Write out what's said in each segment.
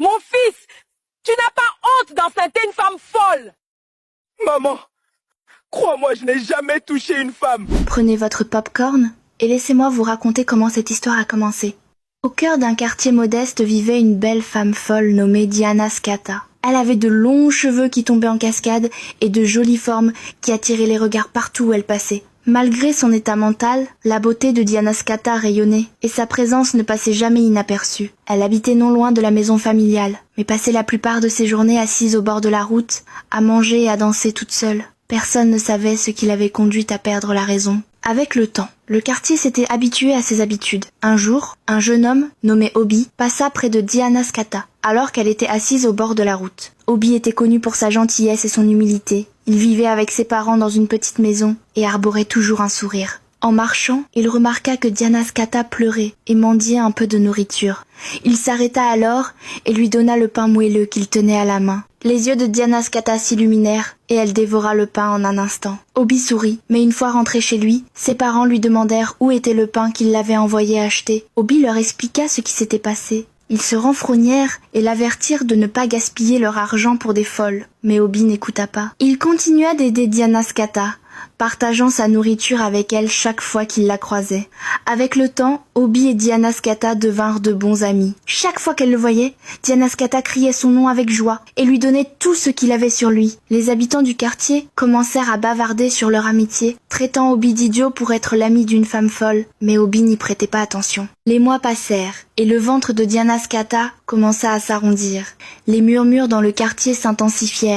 Mon fils, tu n'as pas honte d'enceinte une femme folle. Maman, crois-moi, je n'ai jamais touché une femme. Prenez votre pop-corn et laissez-moi vous raconter comment cette histoire a commencé. Au cœur d'un quartier modeste vivait une belle femme folle nommée Diana Scata. Elle avait de longs cheveux qui tombaient en cascade et de jolies formes qui attiraient les regards partout où elle passait. Malgré son état mental, la beauté de Diana Scata rayonnait et sa présence ne passait jamais inaperçue. Elle habitait non loin de la maison familiale, mais passait la plupart de ses journées assise au bord de la route, à manger et à danser toute seule. Personne ne savait ce qui l'avait conduite à perdre la raison. Avec le temps, le quartier s'était habitué à ses habitudes. Un jour, un jeune homme, nommé Obi, passa près de Diana Scata, alors qu'elle était assise au bord de la route. Obi était connu pour sa gentillesse et son humilité. Il vivait avec ses parents dans une petite maison et arborait toujours un sourire. En marchant, il remarqua que Diana Scata pleurait et mendiait un peu de nourriture. Il s'arrêta alors et lui donna le pain moelleux qu'il tenait à la main. Les yeux de Diana Scata s'illuminèrent et elle dévora le pain en un instant. Obi sourit, mais une fois rentré chez lui, ses parents lui demandèrent où était le pain qu'il l'avait envoyé acheter. Obi leur expliqua ce qui s'était passé. Ils se renfrognèrent et l'avertirent de ne pas gaspiller leur argent pour des folles. Mais Obi n'écouta pas. Il continua d'aider Diana Scata, partageant sa nourriture avec elle chaque fois qu'il la croisait. Avec le temps, Obi et Diana Scata devinrent de bons amis. Chaque fois qu'elle le voyait, Diana Scata criait son nom avec joie et lui donnait tout ce qu'il avait sur lui. Les habitants du quartier commencèrent à bavarder sur leur amitié, traitant Obi d'idiot pour être l'ami d'une femme folle, mais Obi n'y prêtait pas attention. Les mois passèrent et le ventre de Diana Scata commença à s'arrondir. Les murmures dans le quartier s'intensifièrent.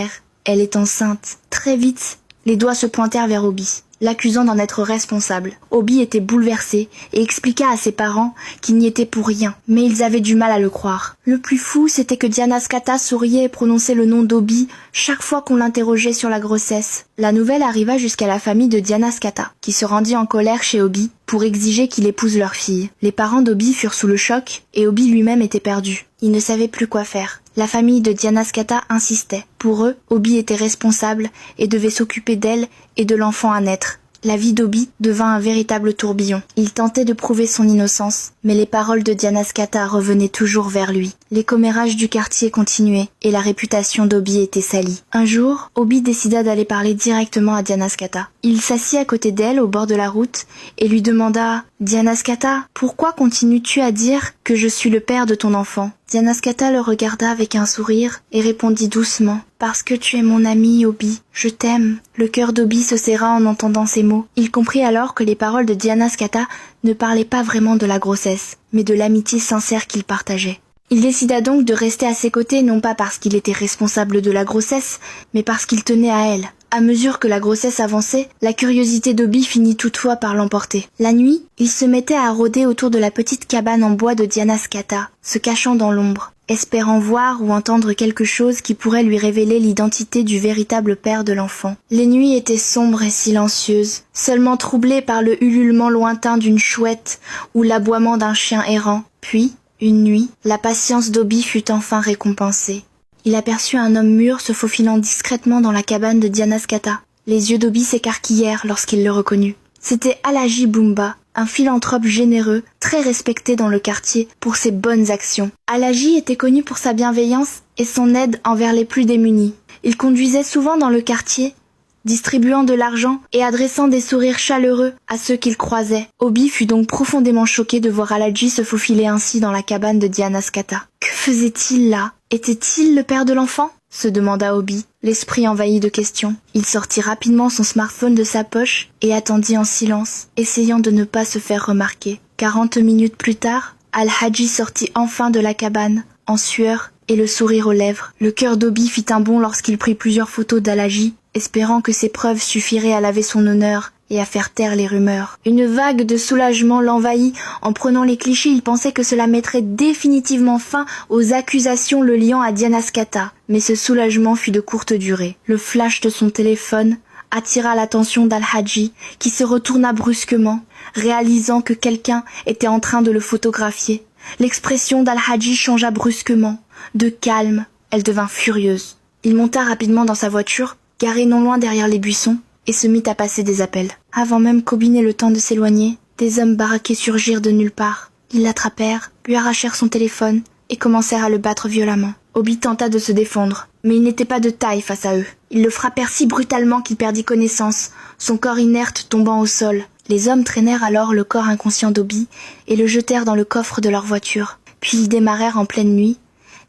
Elle est enceinte. Très vite, les doigts se pointèrent vers Obi, l'accusant d'en être responsable. Obi était bouleversé et expliqua à ses parents qu'il n'y était pour rien, mais ils avaient du mal à le croire. Le plus fou, c'était que Diana Scata souriait et prononçait le nom d'Obi chaque fois qu'on l'interrogeait sur la grossesse. La nouvelle arriva jusqu'à la famille de Diana Scata, qui se rendit en colère chez Obi pour exiger qu'il épouse leur fille. Les parents d'Obi furent sous le choc et Obi lui-même était perdu. Il ne savait plus quoi faire. La famille de Diana Scata insistait. Pour eux, Obi était responsable et devait s'occuper d'elle et de l'enfant à naître. La vie d'Obi devint un véritable tourbillon. Il tentait de prouver son innocence, mais les paroles de Diana Scata revenaient toujours vers lui. Les commérages du quartier continuaient et la réputation d'Obi était salie. Un jour, Obi décida d'aller parler directement à Diana Scata. Il s'assit à côté d'elle au bord de la route et lui demanda « Diana Scata, pourquoi continues-tu à dire que je suis le père de ton enfant ?» Diana Scata le regarda avec un sourire et répondit doucement « Parce que tu es mon ami, Obi. Je t'aime. » Le cœur d'Obi se serra en entendant ces mots. Il comprit alors que les paroles de Diana Scata ne parlaient pas vraiment de la grossesse, mais de l'amitié sincère qu'ils partageaient. Il décida donc de rester à ses côtés non pas parce qu'il était responsable de la grossesse, mais parce qu'il tenait à elle. À mesure que la grossesse avançait, la curiosité d'Obi finit toutefois par l'emporter. La nuit, il se mettait à rôder autour de la petite cabane en bois de Diana Scata, se cachant dans l'ombre, espérant voir ou entendre quelque chose qui pourrait lui révéler l'identité du véritable père de l'enfant. Les nuits étaient sombres et silencieuses, seulement troublées par le ululement lointain d'une chouette ou l'aboiement d'un chien errant. Puis, une nuit, la patience d'Obi fut enfin récompensée. Il aperçut un homme mûr se faufilant discrètement dans la cabane de Diana Scata. Les yeux d'Obi s'écarquillèrent lorsqu'il le reconnut. C'était Alhaji Bumba, un philanthrope généreux, très respecté dans le quartier pour ses bonnes actions. Alhaji était connu pour sa bienveillance et son aide envers les plus démunis. Il conduisait souvent dans le quartier, distribuant de l'argent et adressant des sourires chaleureux à ceux qu'il croisait. Obi fut donc profondément choqué de voir Alhaji se faufiler ainsi dans la cabane de Diana Scata. Que faisait-il là ? Était-il le père de l'enfant ? Se demanda Obi, l'esprit envahi de questions. Il sortit rapidement son smartphone de sa poche et attendit en silence, essayant de ne pas se faire remarquer. 40 minutes plus tard, Al-Hadji sortit enfin de la cabane, en sueur et le sourire aux lèvres. Le cœur d'Obi fit un bond lorsqu'il prit plusieurs photos d'Al-Hadji, espérant que ces preuves suffiraient à laver son honneur et à faire taire les rumeurs. Une vague de soulagement l'envahit. En prenant les clichés, il pensait que cela mettrait définitivement fin aux accusations le liant à Diana Scata. Mais ce soulagement fut de courte durée. Le flash de son téléphone attira l'attention d'Al-Hadji, qui se retourna brusquement, réalisant que quelqu'un était en train de le photographier. L'expression d'Al-Hadji changea brusquement. De calme, elle devint furieuse. Il monta rapidement dans sa voiture, garée non loin derrière les buissons, et se mit à passer des appels. Avant même qu'Obi n'ait le temps de s'éloigner, des hommes baraqués surgirent de nulle part. Ils l'attrapèrent, lui arrachèrent son téléphone et commencèrent à le battre violemment. Obi tenta de se défendre, mais il n'était pas de taille face à eux. Ils le frappèrent si brutalement qu'il perdit connaissance, son corps inerte tombant au sol. Les hommes traînèrent alors le corps inconscient d'Obi et le jetèrent dans le coffre de leur voiture. Puis ils démarrèrent en pleine nuit,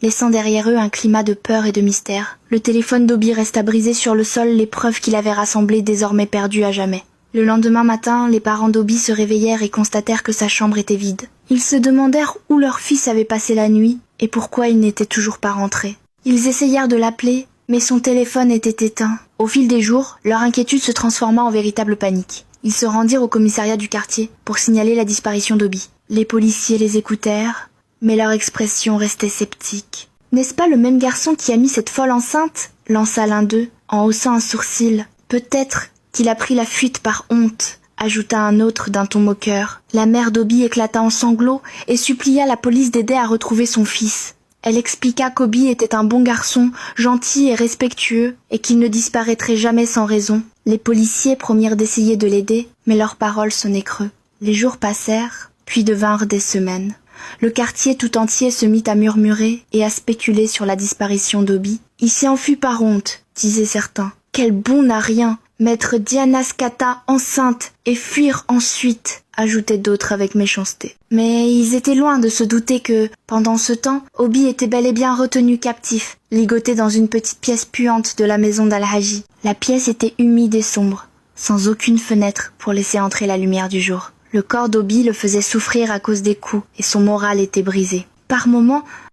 laissant derrière eux un climat de peur et de mystère. Le téléphone d'Obi resta brisé sur le sol, les preuves qu'il avait rassemblées désormais perdues à jamais. Le lendemain matin, les parents d'Obi se réveillèrent et constatèrent que sa chambre était vide. Ils se demandèrent où leur fils avait passé la nuit et pourquoi il n'était toujours pas rentré. Ils essayèrent de l'appeler, mais son téléphone était éteint. Au fil des jours, leur inquiétude se transforma en véritable panique. Ils se rendirent au commissariat du quartier pour signaler la disparition d'Obi. Les policiers les écoutèrent, mais leur expression restait sceptique. « N'est-ce pas le même garçon qui a mis cette folle enceinte ?» lança l'un d'eux, en haussant un sourcil. « Peut-être qu'il a pris la fuite par honte », ajouta un autre d'un ton moqueur. La mère d'Obi éclata en sanglots et supplia la police d'aider à retrouver son fils. Elle expliqua qu'Obi était un bon garçon, gentil et respectueux, et qu'il ne disparaîtrait jamais sans raison. Les policiers promirent d'essayer de l'aider, mais leurs paroles sonnaient creux. Les jours passèrent, puis devinrent des semaines. Le quartier tout entier se mit à murmurer et à spéculer sur la disparition d'Obi. « Il s'y enfuit par honte », disaient certains. « Quel bon à rien ! Mettre Diana Scata enceinte et fuir ensuite », ajoutaient d'autres avec méchanceté. Mais ils étaient loin de se douter que, pendant ce temps, Obi était bel et bien retenu captif, ligoté dans une petite pièce puante de la maison d'Al-Haji. La pièce était humide et sombre, sans aucune fenêtre pour laisser entrer la lumière du jour. Le corps d'Obi le faisait souffrir à cause des coups, et son moral était brisé. Par moments,